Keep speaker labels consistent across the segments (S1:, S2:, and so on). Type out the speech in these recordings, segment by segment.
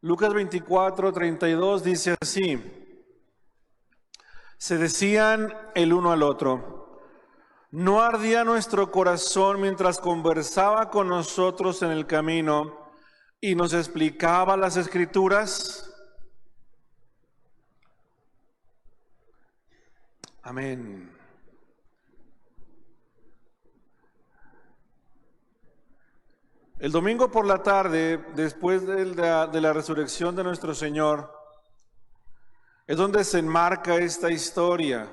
S1: Lucas 24:32 dice así: se decían el uno al otro, ¿no ardía nuestro corazón mientras conversaba con nosotros en el camino y nos explicaba las Escrituras? Amén. El domingo por la tarde, después de la resurrección de nuestro Señor, es donde se enmarca esta historia.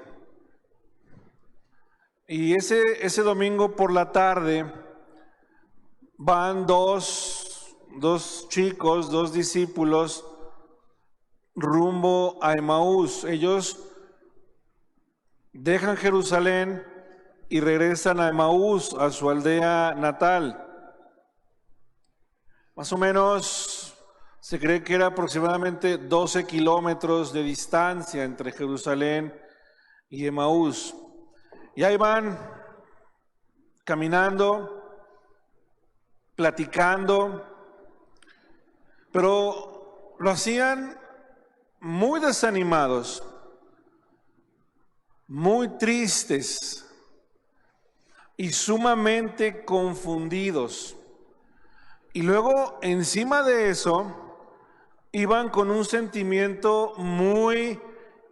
S1: Y ese domingo por la tarde van dos chicos, dos discípulos, rumbo a Emaús. Ellos dejan Jerusalén y regresan a Emaús, a su aldea natal. Más o menos se cree que era aproximadamente 12 kilómetros de distancia entre Jerusalén y Emaús. Y ahí van caminando, platicando, pero lo hacían muy desanimados, muy tristes y sumamente confundidos. Y luego, encima de eso, iban con un sentimiento muy,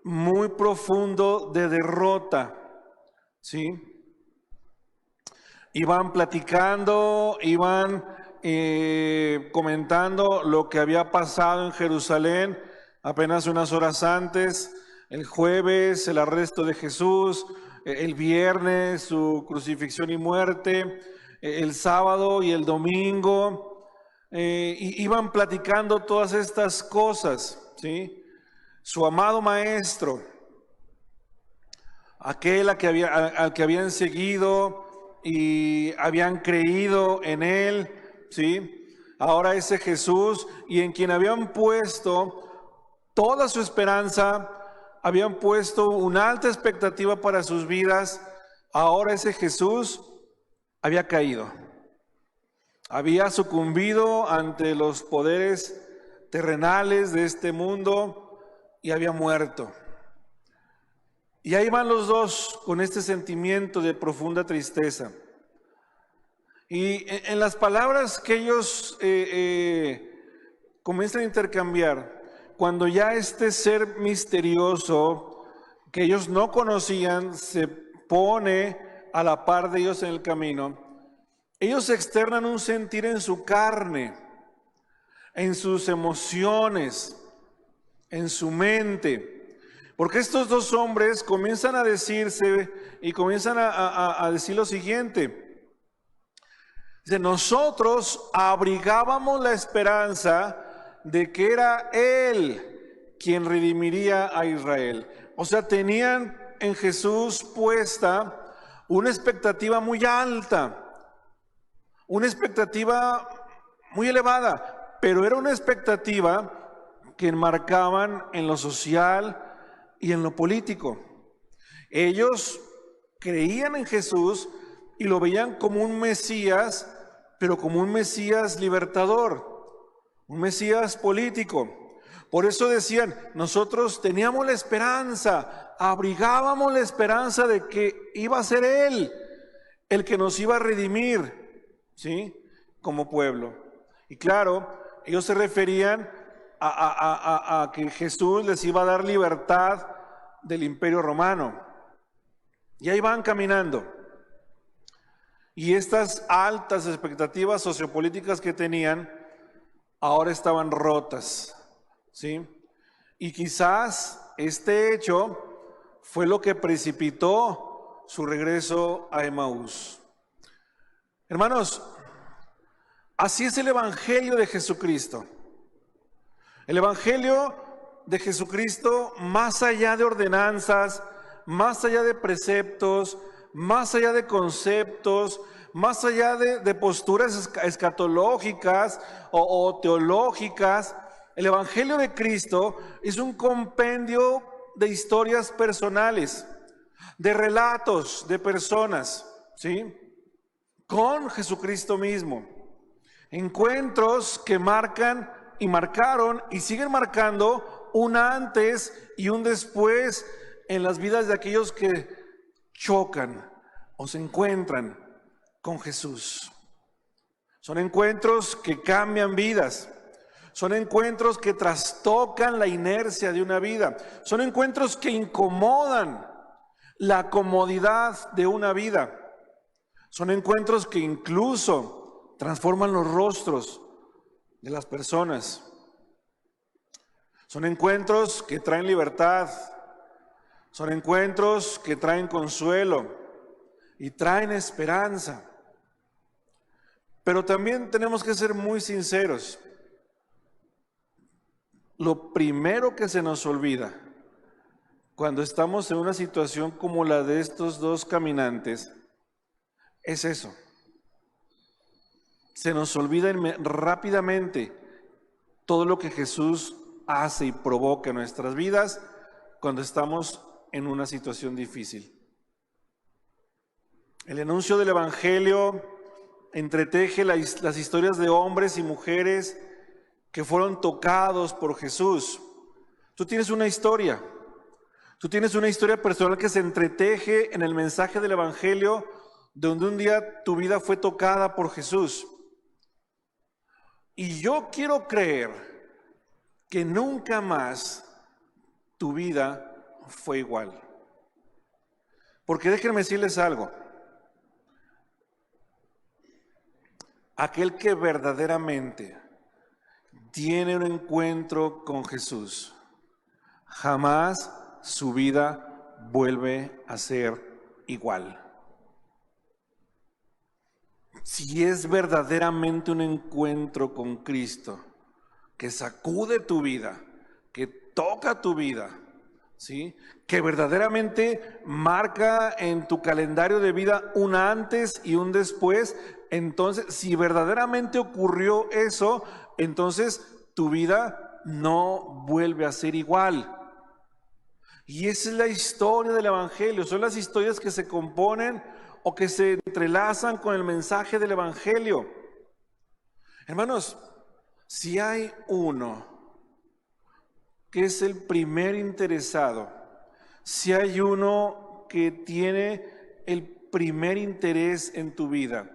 S1: muy profundo de derrota, ¿sí? Iban platicando, iban comentando lo que había pasado en Jerusalén apenas unas horas antes, el jueves, el arresto de Jesús, el viernes, su crucifixión y muerte, el sábado y el domingo. Y iban platicando todas estas cosas, ¿sí? Su amado maestro, aquel al que habían seguido y habían creído en él, ¿sí? Ahora ese Jesús, y en quien habían puesto toda su esperanza, habían puesto una alta expectativa para sus vidas. Ahora ese Jesús había caído. Había sucumbido ante los poderes terrenales de este mundo y había muerto. Y ahí van los dos con este sentimiento de profunda tristeza. Y en las palabras que ellos comienzan a intercambiar, cuando ya este ser misterioso que ellos no conocían se pone a la par de ellos en el camino, ellos externan un sentir en su carne, en sus emociones, en su mente. Porque estos dos hombres comienzan a decirse y comienzan a decir lo siguiente. Dice, nosotros abrigábamos la esperanza de que era Él quien redimiría a Israel. O sea, tenían en Jesús puesta una expectativa muy alta. Una expectativa muy elevada, pero era una expectativa que enmarcaban en lo social y en lo político. Ellos creían en Jesús y lo veían como un Mesías, pero como un Mesías libertador, un Mesías político. Por eso decían, nosotros teníamos la esperanza, abrigábamos la esperanza de que iba a ser Él el que nos iba a redimir, ¿sí? Como pueblo. Y claro, ellos se referían a que Jesús les iba a dar libertad del Imperio Romano. Y ahí van caminando. Y estas altas expectativas sociopolíticas que tenían, ahora estaban rotas, ¿sí? Y quizás este hecho fue lo que precipitó su regreso a Emaús. Hermanos, así es el Evangelio de Jesucristo. El Evangelio de Jesucristo, más allá de ordenanzas, más allá de preceptos, más allá de conceptos, más allá de posturas escatológicas o teológicas, el Evangelio de Cristo es un compendio de historias personales, de relatos de personas, ¿sí? Con Jesucristo mismo. Encuentros que marcan y marcaron y siguen marcando un antes y un después en las vidas de aquellos que chocan o se encuentran con Jesús. Son encuentros que cambian vidas. Son encuentros que trastocan la inercia de una vida. Son encuentros que incomodan la comodidad de una vida. Son encuentros que incluso transforman los rostros de las personas. Son encuentros que traen libertad. Son encuentros que traen consuelo y traen esperanza. Pero también tenemos que ser muy sinceros. Lo primero que se nos olvida cuando estamos en una situación como la de estos dos caminantes es eso. Se nos olvida rápidamente todo lo que Jesús hace y provoca en nuestras vidas cuando estamos en una situación difícil. El anuncio del Evangelio entreteje las historias de hombres y mujeres que fueron tocados por Jesús. Tú tienes una historia personal que se entreteje en el mensaje del Evangelio, donde un día tu vida fue tocada por Jesús. Y yo quiero creer que nunca más tu vida fue igual. Porque déjenme decirles algo. Aquel que verdaderamente tiene un encuentro con Jesús, jamás su vida vuelve a ser igual. Si es verdaderamente un encuentro con Cristo, que sacude tu vida, que toca tu vida, ¿sí? Que verdaderamente marca en tu calendario de vida un antes y un después, entonces, si verdaderamente ocurrió eso, entonces tu vida no vuelve a ser igual. Y esa es la historia del Evangelio. Son las historias que se componen o que se entrelazan con el mensaje del Evangelio. Hermanos, si hay uno que es el primer interesado, si hay uno que tiene el primer interés en tu vida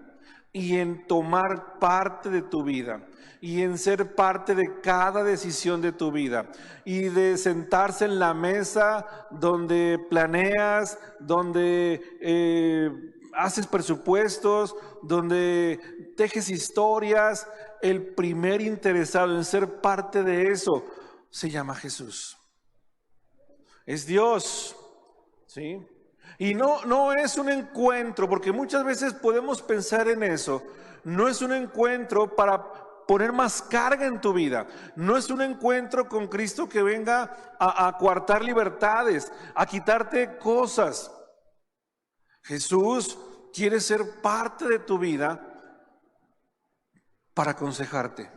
S1: y en tomar parte de tu vida y en ser parte de cada decisión de tu vida y de sentarse en la mesa donde planeas, donde haces presupuestos, donde tejes historias, el primer interesado en ser parte de eso se llama Jesús. Es Dios, ¿sí? Y no es un encuentro, porque muchas veces podemos pensar en eso. No es un encuentro para poner más carga en tu vida. No es un encuentro con Cristo que venga a coartar libertades, a quitarte cosas. Jesús quiere ser parte de tu vida para aconsejarte.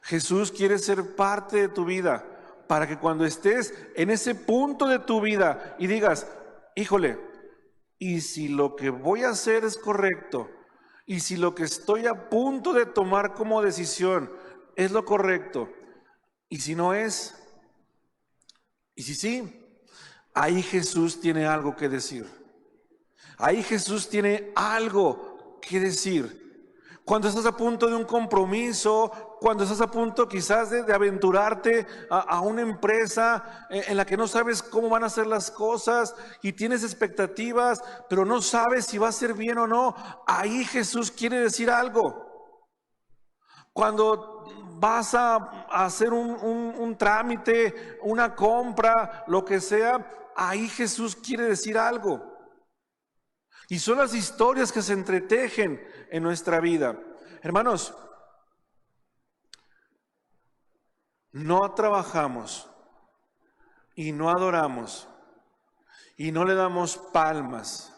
S1: Jesús quiere ser parte de tu vida para que cuando estés en ese punto de tu vida y digas, híjole, y si lo que voy a hacer es correcto, y si lo que estoy a punto de tomar como decisión es lo correcto, y si no es, y si sí, ahí Jesús tiene algo que decir. Ahí Jesús tiene algo que decir. Cuando estás a punto de un compromiso, cuando estás a punto quizás de aventurarte a una empresa en la que no sabes cómo van a ser las cosas y tienes expectativas, pero no sabes si va a ser bien o no, ahí Jesús quiere decir algo. Cuando vas a hacer un trámite, una compra, lo que sea, ahí Jesús quiere decir algo. Y son las historias que se entretejen en nuestra vida. Hermanos, no trabajamos y no adoramos y no le damos palmas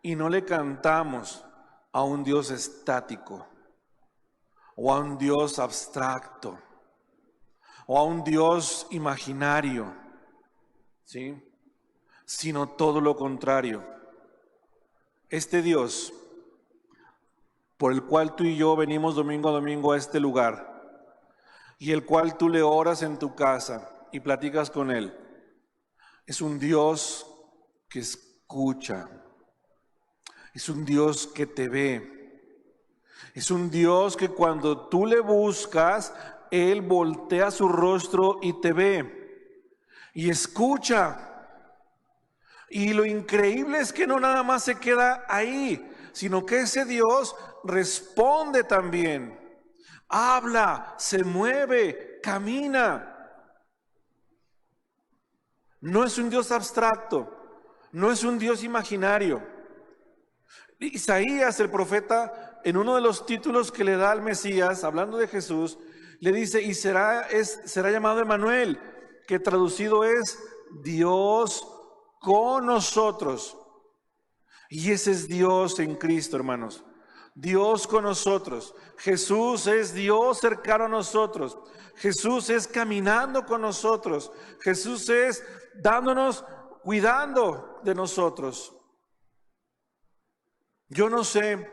S1: y no le cantamos a un Dios estático o a un Dios abstracto o a un Dios imaginario, ¿sí? Sino todo lo contrario. Este Dios, por el cual tú y yo venimos domingo a domingo a este lugar, y el cual tú le oras en tu casa y platicas con Él, es un Dios que escucha, es un Dios que te ve, es un Dios que cuando tú le buscas, Él voltea su rostro y te ve y escucha. Y lo increíble es que no nada más se queda ahí, sino que ese Dios responde también. Habla, se mueve, camina. No es un Dios abstracto, no es un Dios imaginario. Isaías, el profeta, en uno de los títulos que le da al Mesías, hablando de Jesús, le dice, y será llamado Emmanuel, que traducido es Dios con nosotros. Y ese es Dios en Cristo, hermanos. Dios con nosotros. Jesús es Dios cercano a nosotros. Jesús es caminando con nosotros. Jesús es dándonos, cuidando de nosotros. Yo no sé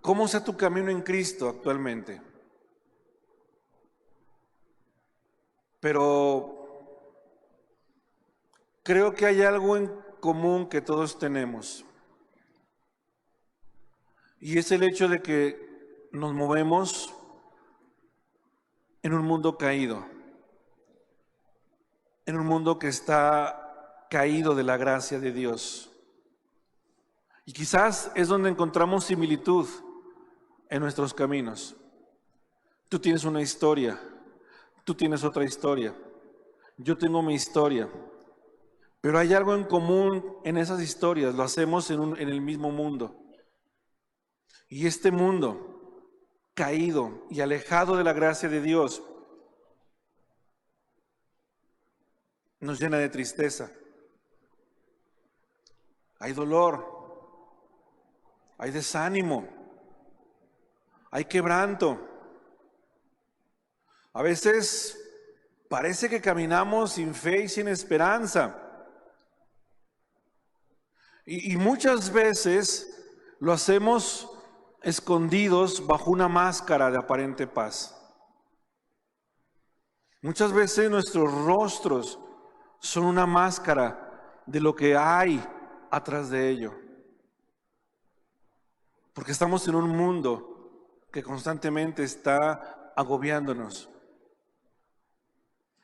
S1: cómo sea tu camino en Cristo actualmente, pero creo que hay algo en común que todos tenemos, y es el hecho de que nos movemos en un mundo caído, en un mundo que está caído de la gracia de Dios. Y quizás es donde encontramos similitud en nuestros caminos. Tú tienes una historia, tú tienes otra historia, yo tengo mi historia, pero hay algo en común en esas historias, lo hacemos en el mismo mundo. Y este mundo caído y alejado de la gracia de Dios nos llena de tristeza. Hay dolor, hay desánimo, hay quebranto. A veces parece que caminamos sin fe y sin esperanza. Y muchas veces lo hacemos escondidos bajo una máscara de aparente paz. Muchas veces nuestros rostros son una máscara de lo que hay atrás de ello. Porque estamos en un mundo que constantemente está agobiándonos.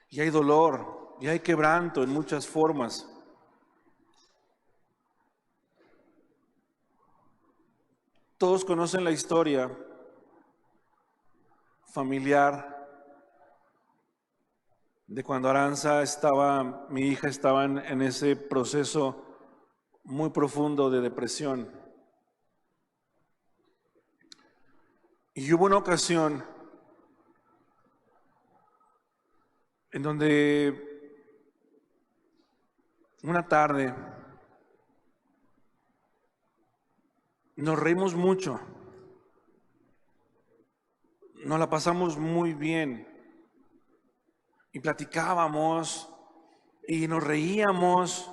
S1: Y hay dolor, y hay quebranto en muchas formas. Todos conocen la historia familiar de cuando mi hija estaba en ese proceso muy profundo de depresión. Y hubo una ocasión en donde una tarde nos reímos mucho, nos la pasamos muy bien y platicábamos y nos reíamos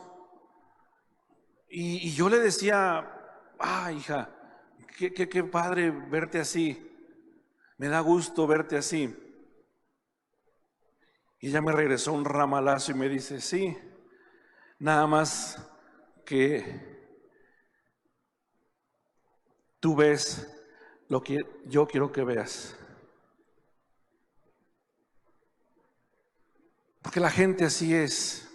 S1: y yo le decía, hija, qué padre verte así, me da gusto verte así. Y ella me regresó un ramalazo y me dice, sí, nada más que tú ves lo que yo quiero que veas. Porque la gente así es.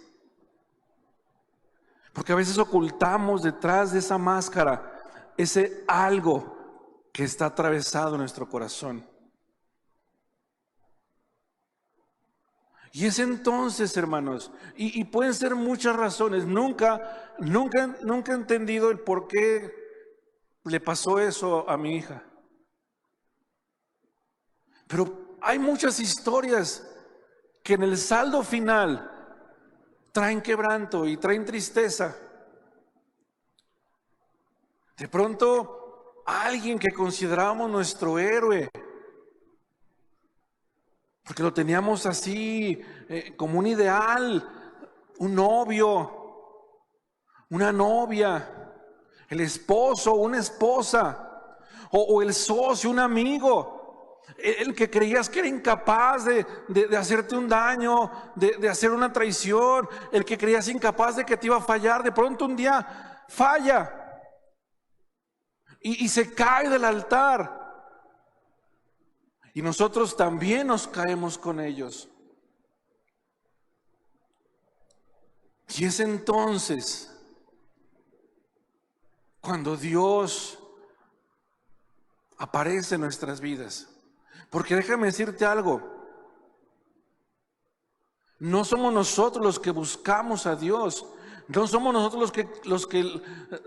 S1: Porque a veces ocultamos detrás de esa máscara ese algo que está atravesado en nuestro corazón. Y es entonces, hermanos, y pueden ser muchas razones. Nunca he entendido el por qué le pasó eso a mi hija. Pero hay muchas historias que en el saldo final traen quebranto y traen tristeza. De pronto, alguien que considerábamos nuestro héroe, porque lo teníamos así como un ideal, un novio, una novia, el esposo, una esposa, o el socio, un amigo, el que creías que era incapaz de hacerte un daño, de hacer una traición, el que creías incapaz de que te iba a fallar, de pronto un día falla y se cae del altar. Y nosotros también nos caemos con ellos. Y es entonces cuando Dios aparece en nuestras vidas. Porque déjame decirte algo, no somos nosotros los que buscamos a Dios, no somos nosotros los que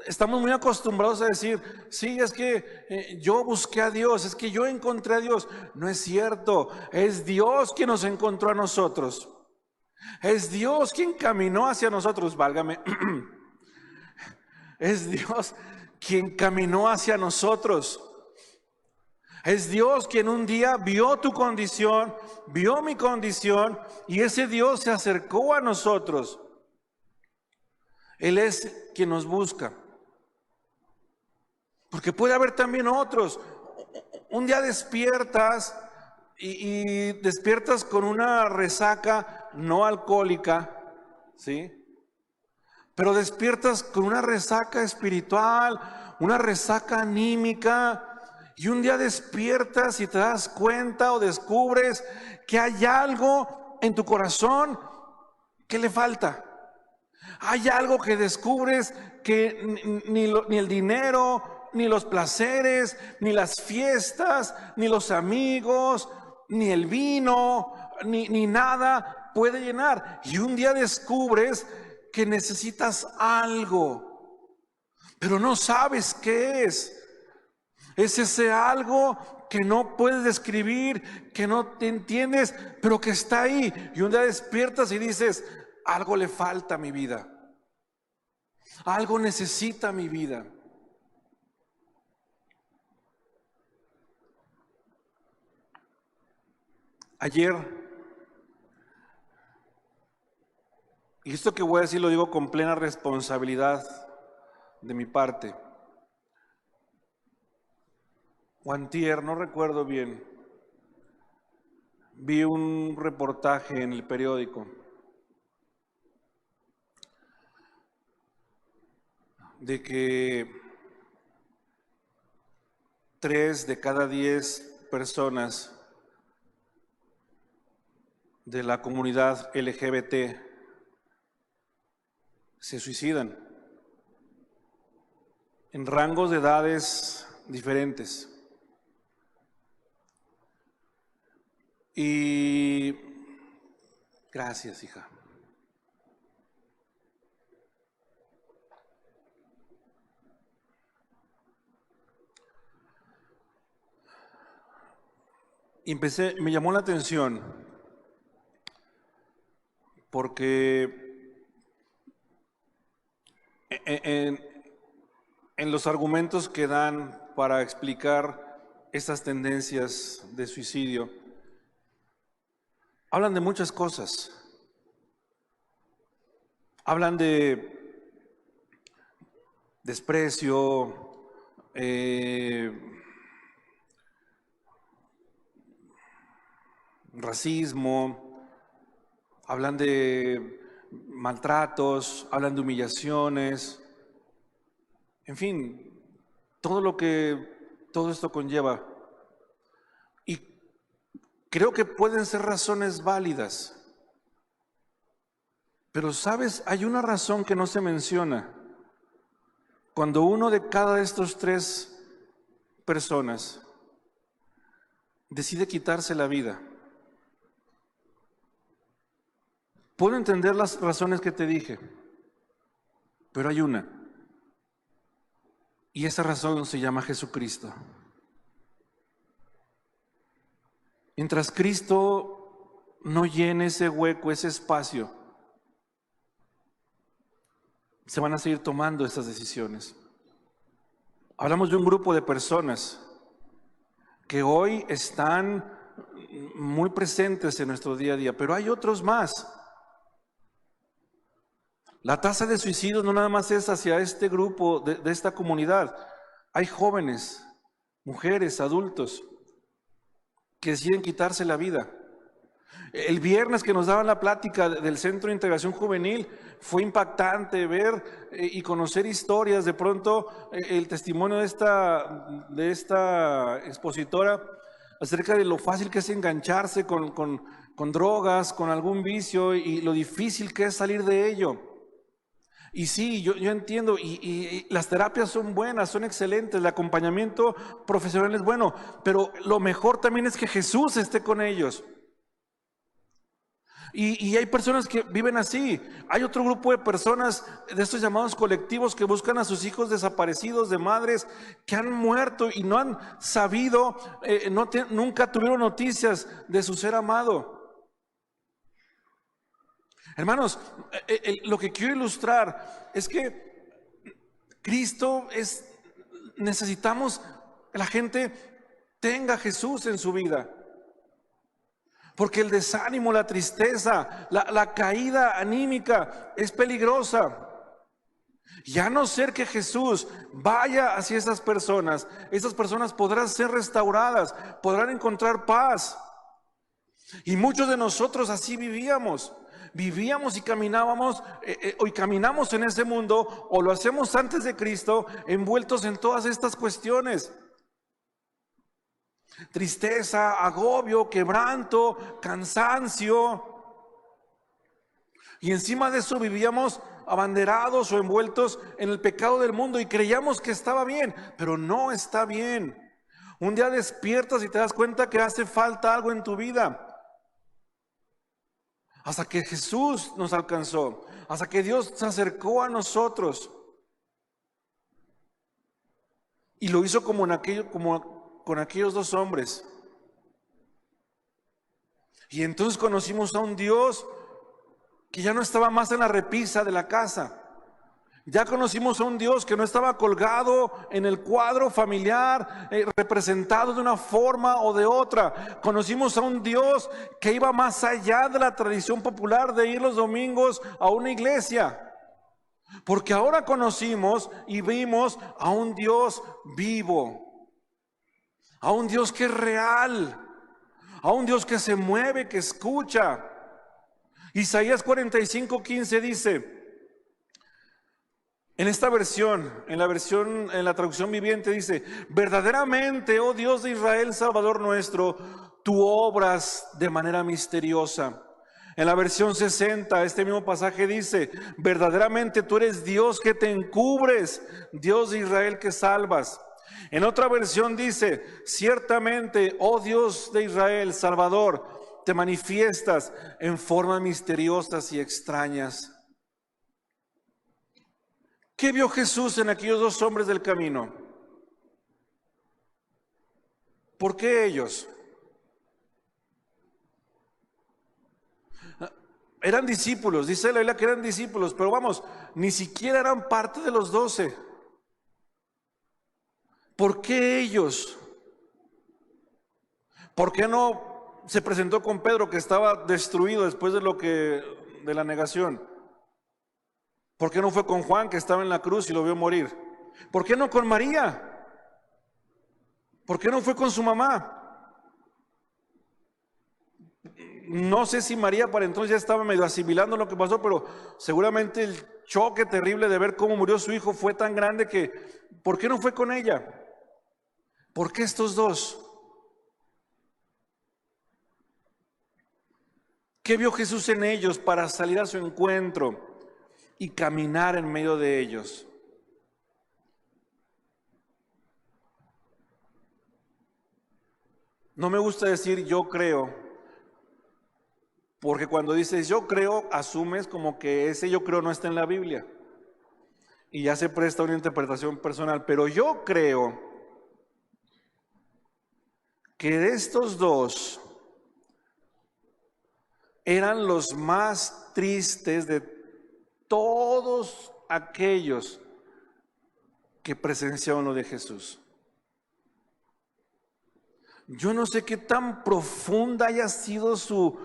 S1: estamos muy acostumbrados a decir, sí, es que yo busqué a Dios, es que yo encontré a Dios. No es cierto, es Dios quien nos encontró a nosotros. Es Dios quien caminó hacia nosotros, válgame. Es Dios quien caminó hacia nosotros. Es Dios quien un día vio tu condición, vio mi condición, y ese Dios se acercó a nosotros. Él es quien nos busca. Porque puede haber también otros. Un día despiertas y despiertas con una resaca no alcohólica, ¿sí? Pero despiertas con una resaca espiritual, una resaca anímica. Y un día despiertas y te das cuenta o descubres que hay algo en tu corazón que le falta. Hay algo que descubres que ni el dinero, ni los placeres, ni las fiestas, ni los amigos, ni el vino, ni nada puede llenar. Y un día descubres que necesitas algo, pero no sabes qué es. Es ese algo que no puedes describir, que no te entiendes, pero que está ahí. Y un día despiertas y dices, algo le falta a mi vida. Algo necesita mi vida. Ayer, y esto que voy a decir lo digo con plena responsabilidad de mi parte, o antier, no recuerdo bien, vi un reportaje en el periódico de que 3 de cada 10 personas de la comunidad LGBT se suicidan en rangos de edades diferentes. Y gracias, hija. Me llamó la atención porque en los argumentos que dan para explicar estas tendencias de suicidio, hablan de muchas cosas. Hablan de desprecio, racismo, hablan de maltratos, hablan de humillaciones, en fin, todo lo que todo esto conlleva. Y creo que pueden ser razones válidas. Pero sabes, hay una razón que no se menciona. Cuando uno de cada de estos 3 personas decide quitarse la vida. Puedo entender las razones que te dije, pero hay una. Y esa razón se llama Jesucristo. Mientras Cristo no llene ese hueco, ese espacio, se van a seguir tomando estas decisiones. Hablamos de un grupo de personas que hoy están muy presentes en nuestro día a día, pero hay otros más. La tasa de suicidios no nada más es hacia este grupo de esta comunidad. Hay jóvenes mujeres, adultos, que deciden quitarse la vida. El viernes que nos daban la plática del Centro de Integración Juvenil, fue impactante ver y conocer historias. De pronto, el testimonio de esta expositora acerca de lo fácil que es engancharse con drogas, con algún vicio, y lo difícil que es salir de ello. Y sí, yo entiendo, y las terapias son buenas, son excelentes, el acompañamiento profesional es bueno, pero lo mejor también es que Jesús esté con ellos. Y hay personas que viven así. Hay otro grupo de personas de estos llamados colectivos que buscan a sus hijos desaparecidos, de madres que han muerto y no han sabido, nunca tuvieron noticias de su ser amado. Hermanos, lo que quiero ilustrar es que necesitamos que la gente tenga a Jesús en su vida. Porque el desánimo, la tristeza, la caída anímica es peligrosa. Y a no ser que Jesús vaya hacia esas personas podrán ser restauradas, podrán encontrar paz. Y muchos de nosotros así vivíamos y caminábamos, hoy caminamos en ese mundo, o lo hacemos antes de Cristo, envueltos en todas estas cuestiones. Tristeza, agobio, quebranto, cansancio. Y encima de eso vivíamos abanderados o envueltos en el pecado del mundo y creíamos que estaba bien, pero no está bien. Un día despiertas y te das cuenta que hace falta algo en tu vida. Hasta que Jesús nos alcanzó, hasta que Dios se acercó a nosotros. Y lo hizo como con aquellos dos hombres. Y entonces conocimos a un Dios que ya no estaba más en la repisa de la casa. Ya conocimos a un Dios que no estaba colgado en el cuadro familiar, representado de una forma o de otra. Conocimos a un Dios que iba más allá de la tradición popular de ir los domingos a una iglesia. Porque ahora conocimos y vimos a un Dios vivo, a un Dios que es real, a un Dios que se mueve, que escucha. Isaías 45:15 dice, en esta versión, en la traducción viviente dice, verdaderamente, oh Dios de Israel, Salvador nuestro, tú obras de manera misteriosa. En la versión 60, este mismo pasaje dice, verdaderamente tú eres Dios que te encubres, Dios de Israel que salvas. En otra versión dice, ciertamente, oh Dios de Israel, Salvador, te manifiestas en formas misteriosas y extrañas. ¿Qué vio Jesús en aquellos dos hombres del camino? ¿Por qué ellos? Eran discípulos, dice la Biblia que eran discípulos, pero vamos, ni siquiera eran parte de los 12. ¿Por qué ellos? ¿Por qué no se presentó con Pedro, que estaba destruido después de la negación? ¿Por qué no fue con Juan, que estaba en la cruz y lo vio morir? ¿Por qué no con María? ¿Por qué no fue con su mamá? No sé si María para entonces ya estaba medio asimilando lo que pasó, pero seguramente el choque terrible de ver cómo murió su hijo fue tan grande que, ¿por qué no fue con ella? ¿Por qué estos dos? ¿Qué vio Jesús en ellos para salir a su encuentro y caminar en medio de ellos? No me gusta decir yo creo, porque cuando dices yo creo, asumes como que ese yo creo no está en la Biblia y ya se presta una interpretación personal. Pero yo creo que de estos dos eran los más tristes de todos aquellos que presenciaron lo de Jesús. Yo no sé qué tan profunda haya sido su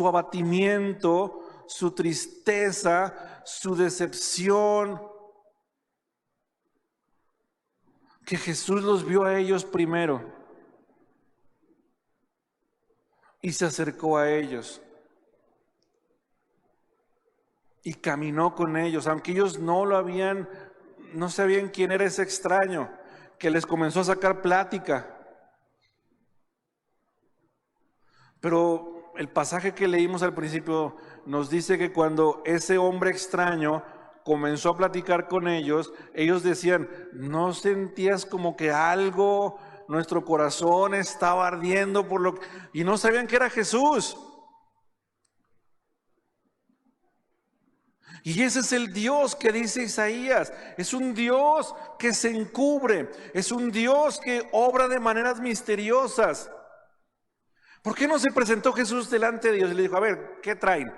S1: abatimiento, su tristeza, su decepción. que Jesús los vio a ellos primero y se acercó a ellos y caminó con ellos, aunque ellos no sabían quién era ese extraño que les comenzó a sacar plática. Pero el pasaje que leímos al principio nos dice que cuando ese hombre extraño comenzó a platicar con ellos, ellos decían, ¿no sentías como que algo, nuestro corazón estaba ardiendo por lo que... Y no sabían que era Jesús. Y ese es el Dios que dice Isaías. Es un Dios que se encubre. Es un Dios que obra de maneras misteriosas. ¿Por qué no se presentó Jesús delante de Dios y le dijo, a ver, ¿qué traen?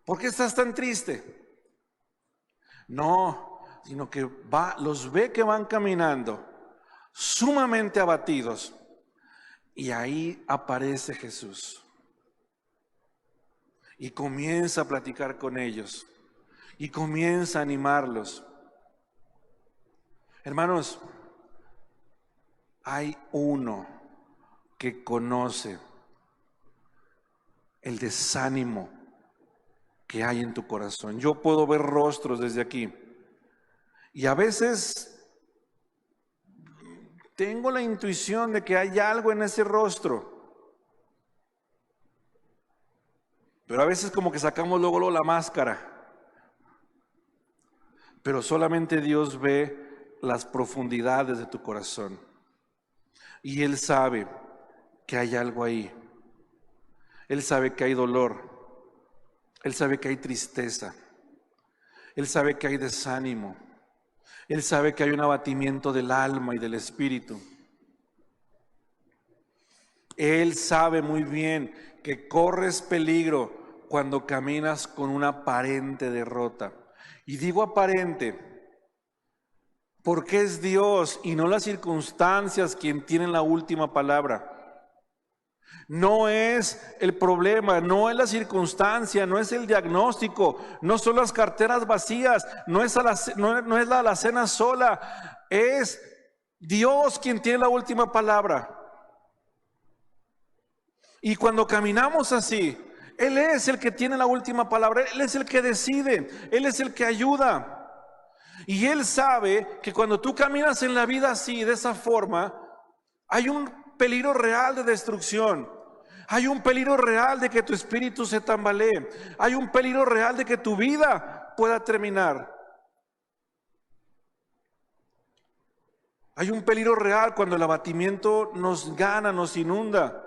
S1: ¿Por qué estás tan triste? No, sino que los ve que van caminando sumamente abatidos. Y ahí aparece Jesús. Y comienza a platicar con ellos. Y comienza a animarlos. Hermanos, hay uno que conoce el desánimo que hay en tu corazón. Yo puedo ver rostros desde aquí. Y a veces tengo la intuición de que hay algo en ese rostro. Pero a veces como que sacamos luego la máscara. Pero solamente Dios ve las profundidades de tu corazón. Y Él sabe que hay algo ahí. Él sabe que hay dolor. Él sabe que hay tristeza. Él sabe que hay desánimo. Él sabe que hay un abatimiento del alma y del espíritu. Él sabe muy bien que corres peligro cuando caminas con una aparente derrota. Y digo aparente porque es Dios y no las circunstancias quien tienen la última palabra. No es el problema, no es la circunstancia, no es el diagnóstico, no son las carteras vacías, no es la alacena sola, es Dios quien tiene la última palabra. Y cuando caminamos así, Él es el que tiene la última palabra, Él es el que decide, Él es el que ayuda. Y Él sabe que cuando tú caminas en la vida así, de esa forma, hay un peligro real de destrucción. Hay un peligro real de que tu espíritu se tambalee. Hay un peligro real de que tu vida pueda terminar. Hay un peligro real cuando el abatimiento nos gana, nos inunda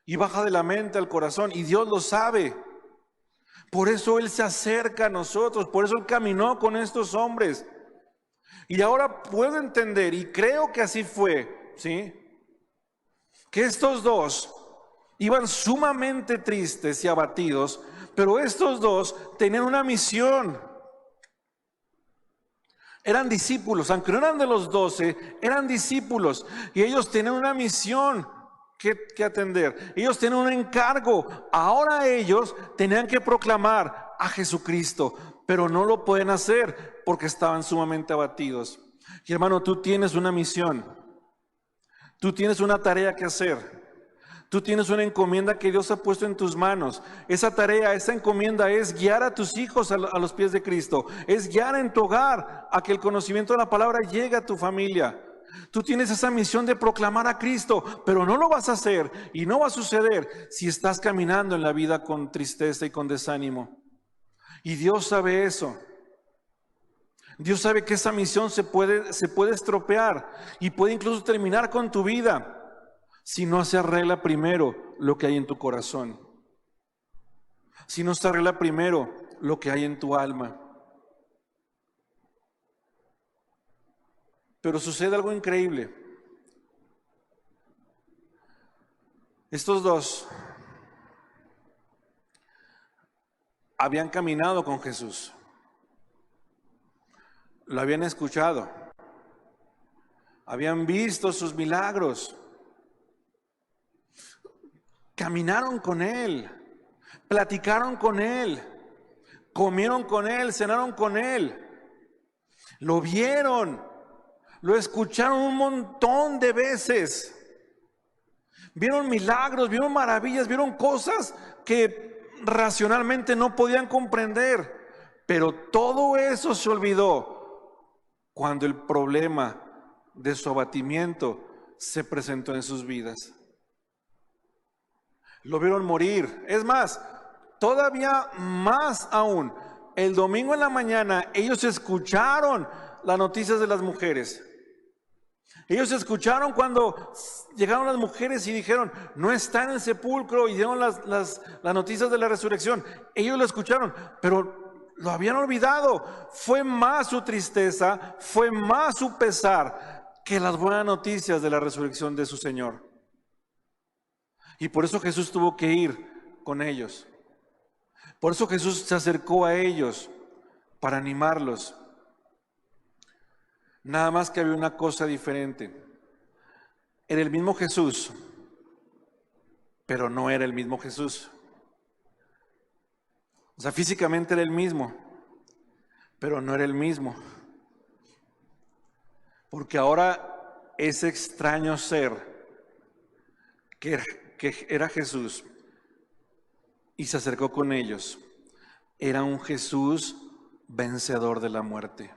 S1: y baja de la mente al corazón. Y Dios lo sabe. Por eso Él se acerca a nosotros. Por eso Él caminó con estos hombres. Y ahora puedo entender, y creo que así fue, ¿sí? Que estos dos iban sumamente tristes y abatidos, pero estos dos tenían una misión. Eran discípulos, aunque no eran de los 12, eran discípulos. Y ellos tenían una misión que atender. Ellos tenían un encargo. Ahora ellos tenían que proclamar a Jesucristo, pero no lo pueden hacer porque estaban sumamente abatidos. Y hermano, tú tienes una misión. Tú tienes una tarea que hacer. Tú tienes una encomienda que Dios ha puesto en tus manos. Esa tarea, esa encomienda es guiar a tus hijos a los pies de Cristo. Es guiar en tu hogar a que el conocimiento de la palabra llegue a tu familia. Tú tienes esa misión de proclamar a Cristo, pero no lo vas a hacer y no va a suceder si estás caminando en la vida con tristeza y con desánimo. Y Dios sabe eso. Dios sabe que esa misión se puede estropear y puede incluso terminar con tu vida si no se arregla primero lo que hay en tu corazón. Si no se arregla primero lo que hay en tu alma. Pero sucede algo increíble. Estos dos habían caminado con Jesús. Lo habían escuchado. Habían visto sus milagros. Caminaron con Él. Platicaron con Él. Comieron con Él. Cenaron con Él. Lo vieron. Lo escucharon un montón de veces. Vieron milagros, vieron maravillas, vieron cosas que racionalmente no podían comprender. Pero todo eso se olvidó cuando el problema de su abatimiento se presentó en sus vidas. Lo vieron morir. Es más, todavía más aún, el domingo en la mañana ellos escucharon las noticias de las mujeres. Ellos escucharon cuando llegaron las mujeres y dijeron, no está en el sepulcro, y dieron las noticias de la resurrección. Ellos lo escucharon, pero lo habían olvidado. Fue más su tristeza, fue más su pesar que las buenas noticias de la resurrección de su Señor. Y por eso Jesús tuvo que ir con ellos. Por eso Jesús se acercó a ellos para animarlos. Nada más que había una cosa diferente. Era el mismo Jesús, pero no era el mismo Jesús. O sea, físicamente era el mismo, pero no era el mismo. Porque ahora ese extraño ser que era Jesús y se acercó con ellos, era un Jesús vencedor de la muerte.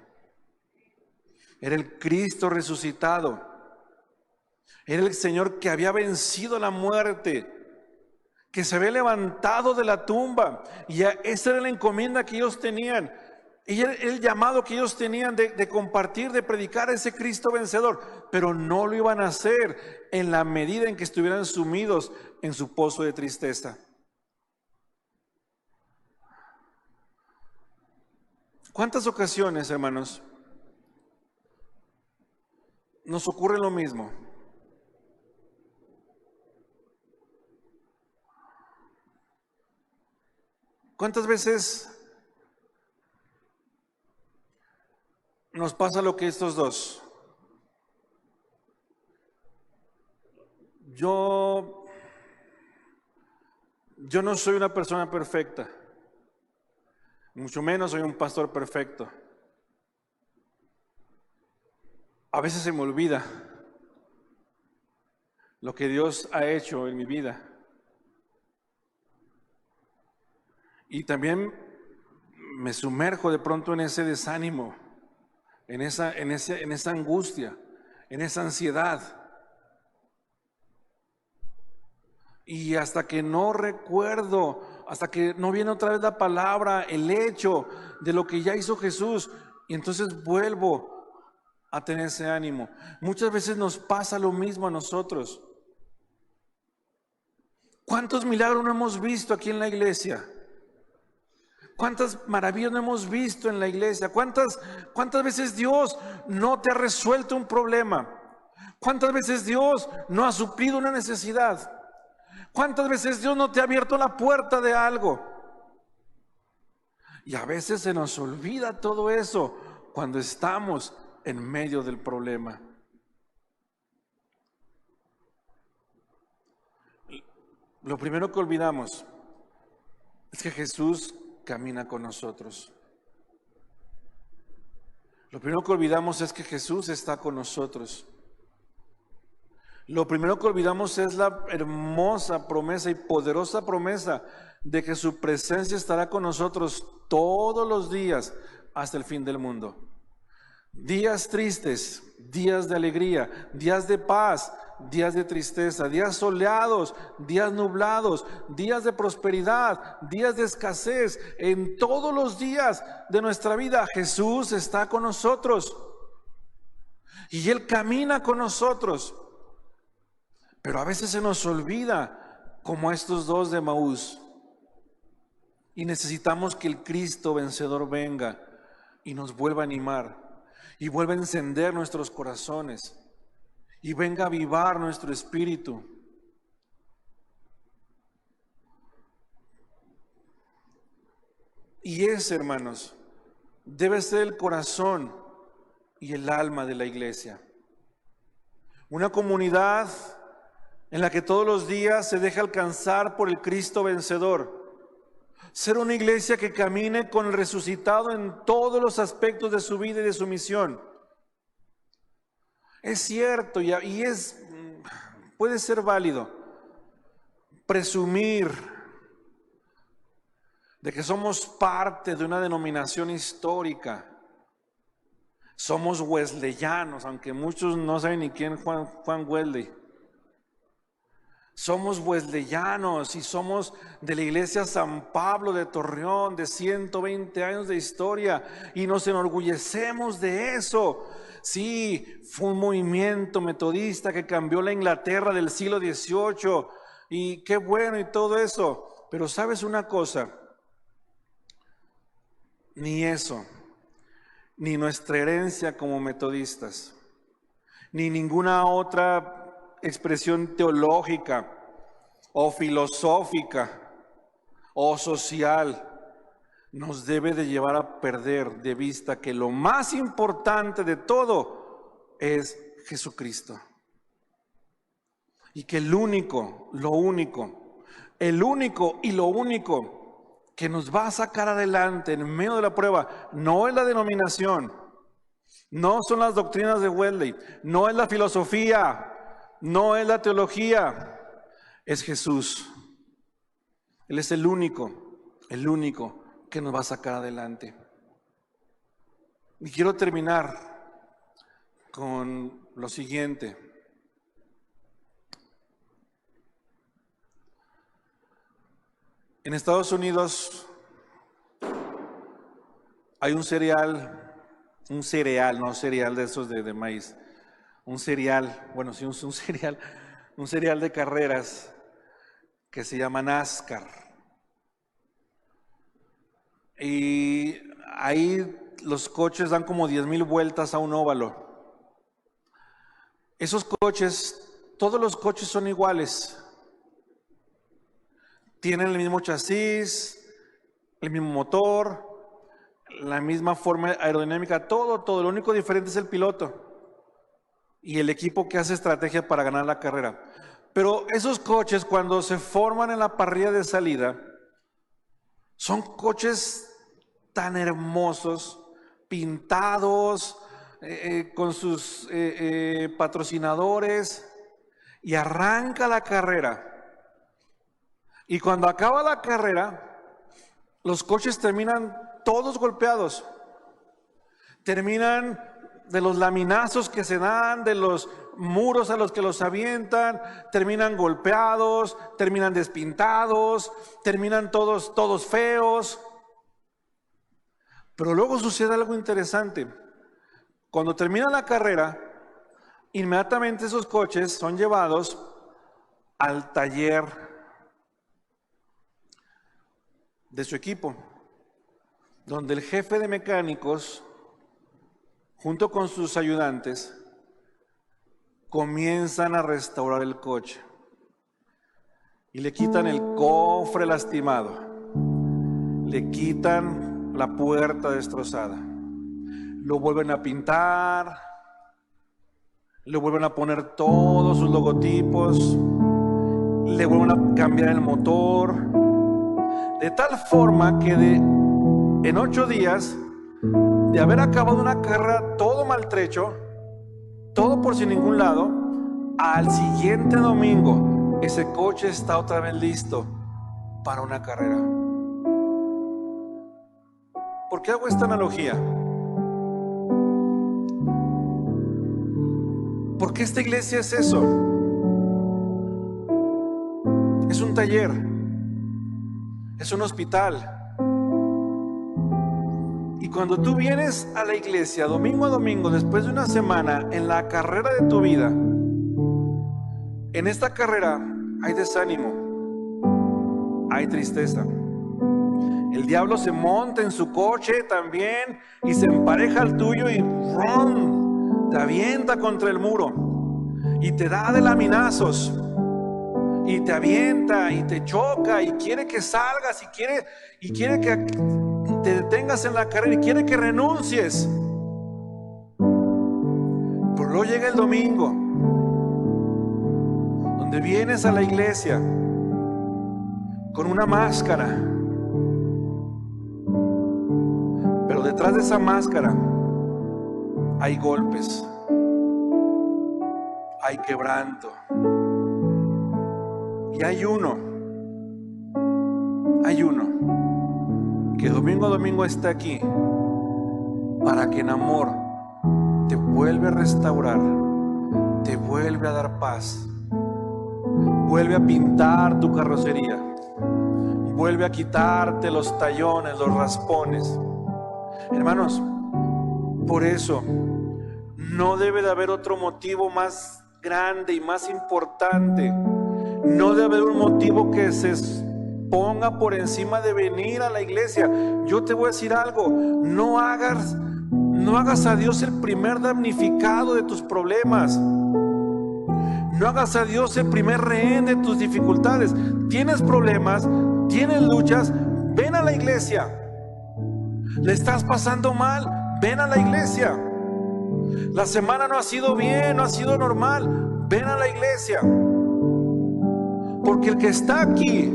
S1: Era el Cristo resucitado. Era el Señor que había vencido la muerte, que se había levantado de la tumba. Y esa era la encomienda que ellos tenían. Y era el llamado que ellos tenían de compartir, de predicar a ese Cristo vencedor. Pero no lo iban a hacer en la medida en que estuvieran sumidos en su pozo de tristeza. ¿Cuántas ocasiones, hermanos, nos ocurre lo mismo? ¿Cuántas veces nos pasa lo que estos dos? Yo no soy una persona perfecta, mucho menos soy un pastor perfecto. A veces se me olvida lo que Dios ha hecho en mi vida. Y también me sumerjo de pronto en ese desánimo, en esa angustia, en esa ansiedad. Y hasta que no recuerdo, hasta que no viene otra vez la palabra, el hecho de lo que ya hizo Jesús, y entonces vuelvo a tener ese ánimo. Muchas veces nos pasa lo mismo a nosotros. ¿Cuántos milagros no hemos visto aquí en la iglesia? ¿Cuántas maravillas no hemos visto en la iglesia? ¿Cuántas veces Dios no te ha resuelto un problema? ¿Cuántas veces Dios no ha suplido una necesidad? ¿Cuántas veces Dios no te ha abierto la puerta de algo? Y a veces se nos olvida todo eso cuando estamos en medio del problema. Lo primero que olvidamos es que Jesús camina con nosotros. Lo primero que olvidamos es que Jesús está con nosotros. Lo primero que olvidamos es la hermosa promesa y poderosa promesa de que su presencia estará con nosotros todos los días hasta el fin del mundo. Días tristes, días de alegría, días de paz, días de tristeza, días soleados, días nublados, días de prosperidad, días de escasez. En todos los días de nuestra vida Jesús está con nosotros y Él camina con nosotros. Pero a veces se nos olvida, como a estos dos de Emaús, y necesitamos que el Cristo vencedor venga y nos vuelva a animar y vuelva a encender nuestros corazones y venga a avivar nuestro espíritu. Y ese, hermanos, debe ser el corazón y el alma de la iglesia. Una comunidad en la que todos los días se deja alcanzar por el Cristo vencedor. Ser una iglesia que camine con el resucitado en todos los aspectos de su vida y de su misión. Es cierto puede ser válido presumir de que somos parte de una denominación histórica. Somos wesleyanos, aunque muchos no saben ni quién es Juan Wesley. Somos wesleyanos y somos de la iglesia San Pablo de Torreón, de 120 años de historia, y nos enorgullecemos de eso. Sí, fue un movimiento metodista que cambió la Inglaterra del siglo XVIII, y qué bueno y todo eso. Pero ¿sabes una cosa? Ni eso, ni nuestra herencia como metodistas, ni ninguna otra expresión teológica o filosófica o social nos debe de llevar a perder de vista que lo más importante de todo es Jesucristo. Y que el único y lo único que nos va a sacar adelante en medio de la prueba no es la denominación, no son las doctrinas de Wesley, no es la filosofía, no es la teología, es Jesús. Él es el único que nos va a sacar adelante. Y quiero terminar con lo siguiente. En Estados Unidos hay un cereal de esos de maíz, un cereal de carreras que se llama NASCAR. Y ahí los coches dan como 10,000 vueltas a un óvalo. Esos coches, todos los coches son iguales. Tienen el mismo chasis, el mismo motor, la misma forma aerodinámica, todo. Lo único diferente es el piloto y el equipo que hace estrategia para ganar la carrera. Pero esos coches, cuando se forman en la parrilla de salida, son coches tan hermosos, pintados, con sus patrocinadores, y arranca la carrera. Y cuando acaba la carrera, los coches terminan todos golpeados. Terminan de los laminazos que se dan, de los muros a los que los avientan, terminan golpeados, terminan despintados, terminan todos feos. Pero luego sucede algo interesante. Cuando termina la carrera, inmediatamente esos coches son llevados al taller de su equipo, donde el jefe de mecánicos, junto con sus ayudantes, comienzan a restaurar el coche y le quitan el cofre lastimado, le quitan la puerta destrozada, lo vuelven a pintar, le vuelven a poner todos sus logotipos, le vuelven a cambiar el motor, de tal forma que en 8 días de haber acabado una carrera todo maltrecho, todo por sin ningún lado, al siguiente domingo ese coche está otra vez listo para una carrera. ¿Por qué hago esta analogía? Porque esta iglesia es eso. Es un taller. Es un hospital. Y cuando tú vienes a la iglesia domingo a domingo, después de una semana en la carrera de tu vida, en esta carrera hay desánimo, hay tristeza. El diablo se monta en su coche también y se empareja al tuyo y ¡rum!, te avienta contra el muro y te da de laminazos. Y te avienta y te choca y quiere que salgas y quiere que te detengas en la carrera y quiere que renuncies. Pero luego llega el domingo, donde vienes a la iglesia con una máscara, pero detrás de esa máscara hay golpes, hay quebranto. Y hay uno que domingo a domingo está aquí para que en amor te vuelve a restaurar, te vuelve a dar paz, vuelve a pintar tu carrocería, vuelve a quitarte los tallones, los raspones. Hermanos, por eso no debe de haber otro motivo más grande y más importante. No debe haber un motivo que se ponga por encima de venir a la iglesia. Yo te voy a decir algo: no hagas a Dios el primer damnificado de tus problemas. No hagas a Dios el primer rehén de tus dificultades. Tienes problemas, tienes luchas, ven a la iglesia. Le estás pasando mal, ven a la iglesia. La semana no ha sido bien, no ha sido normal, ven a la iglesia. Porque el que está aquí,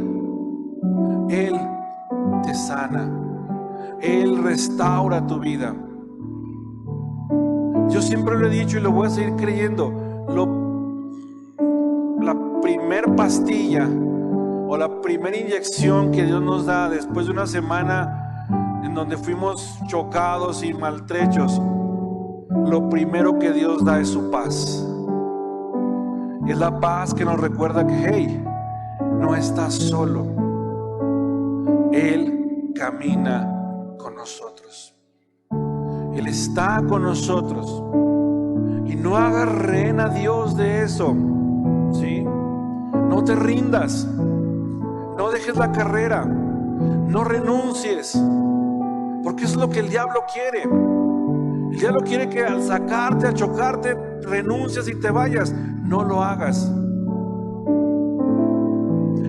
S1: Él te sana, Él restaura tu vida. Yo siempre lo he dicho y lo voy a seguir creyendo: la primer pastilla o la primera inyección que Dios nos da después de una semana en donde fuimos chocados y maltrechos, lo primero que Dios da es su paz. Es la paz que nos recuerda que, hey, no estás solo. Él camina con nosotros. Él está con nosotros. Y no hagas rehén a Dios de eso, ¿sí? No te rindas. No dejes la carrera. No renuncies. Porque eso es lo que el diablo quiere. El diablo quiere que al sacarte, al chocarte, renuncies y te vayas. No lo hagas.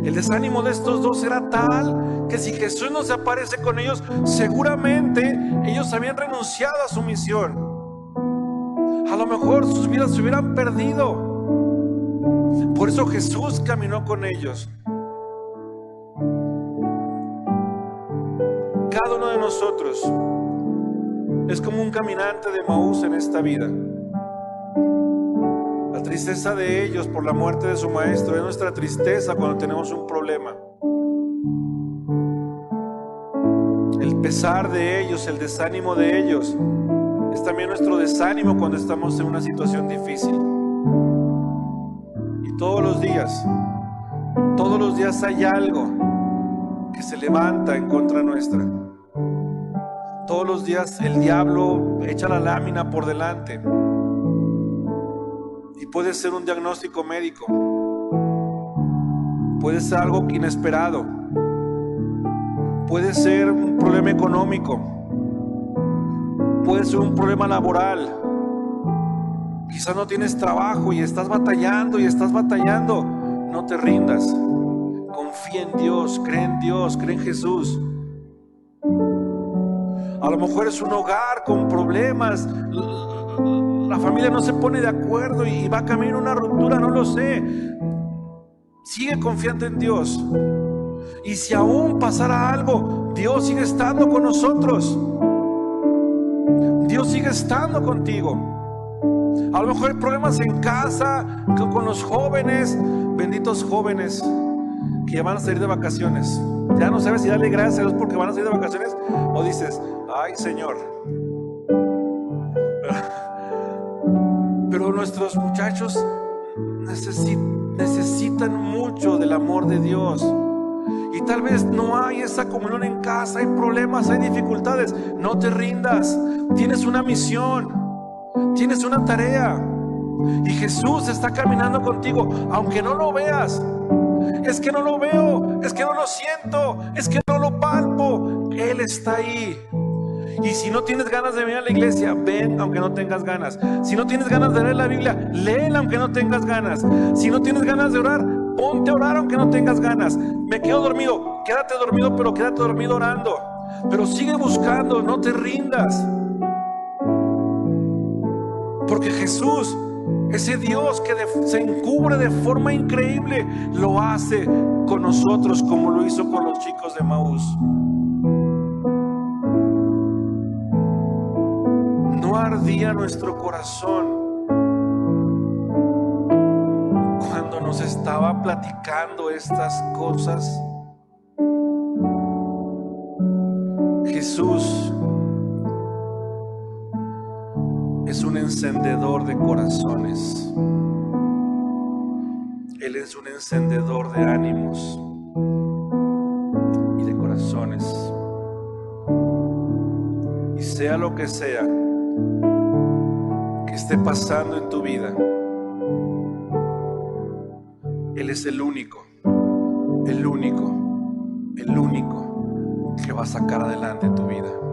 S1: El desánimo de estos dos era tal que si Jesús no se aparece con ellos, seguramente ellos habían renunciado a su misión. A lo mejor sus vidas se hubieran perdido. Por eso Jesús caminó con ellos. Cada uno de nosotros es como un caminante de Emaús en esta vida. La tristeza de ellos por la muerte de su maestro es nuestra tristeza cuando tenemos un problema. El pesar de ellos, el desánimo de ellos, es también nuestro desánimo cuando estamos en una situación difícil. Y todos los días hay algo que se levanta en contra nuestra. Todos los días el diablo echa la lámina por delante. Y puede ser un diagnóstico médico, puede ser algo inesperado, puede ser un problema económico, puede ser un problema laboral. Quizás no tienes trabajo y estás batallando. No te rindas. Confía en Dios, cree en Jesús. A lo mejor es un hogar con problemas. La familia no se pone de acuerdo y va a camino una ruptura, no lo sé. Sigue confiando en Dios. Y si aún pasara algo, Dios sigue estando con nosotros. Dios sigue estando contigo. A lo mejor hay problemas en casa, con los jóvenes, benditos jóvenes que ya van a salir de vacaciones. Ya no sabes si darle gracias a Dios porque van a salir de vacaciones o dices, ay Señor. Pero nuestros muchachos necesitan mucho del amor de Dios. Y tal vez no hay esa comunión en casa, hay problemas, hay dificultades. No te rindas. Tienes una misión, tienes una tarea. Y Jesús está caminando contigo, aunque no lo veas. Es que no lo veo, es que no lo siento, es que no lo palpo. Él está ahí. Y si no tienes ganas de venir a la iglesia, ven aunque no tengas ganas. Si no tienes ganas de leer la Biblia, léela aunque no tengas ganas. Si no tienes ganas de orar, ponte a orar aunque no tengas ganas. Me quedo dormido, quédate dormido, pero quédate dormido orando. Pero sigue buscando, no te rindas. Porque Jesús, ese Dios que se encubre de forma increíble, lo hace con nosotros como lo hizo con los chicos de Emaús. No ardía nuestro corazón estaba platicando estas cosas, Jesús es un encendedor de corazones. Él es un encendedor de ánimos y de corazones. Y sea lo que sea que esté pasando en tu vida, Él es el único que va a sacar adelante tu vida.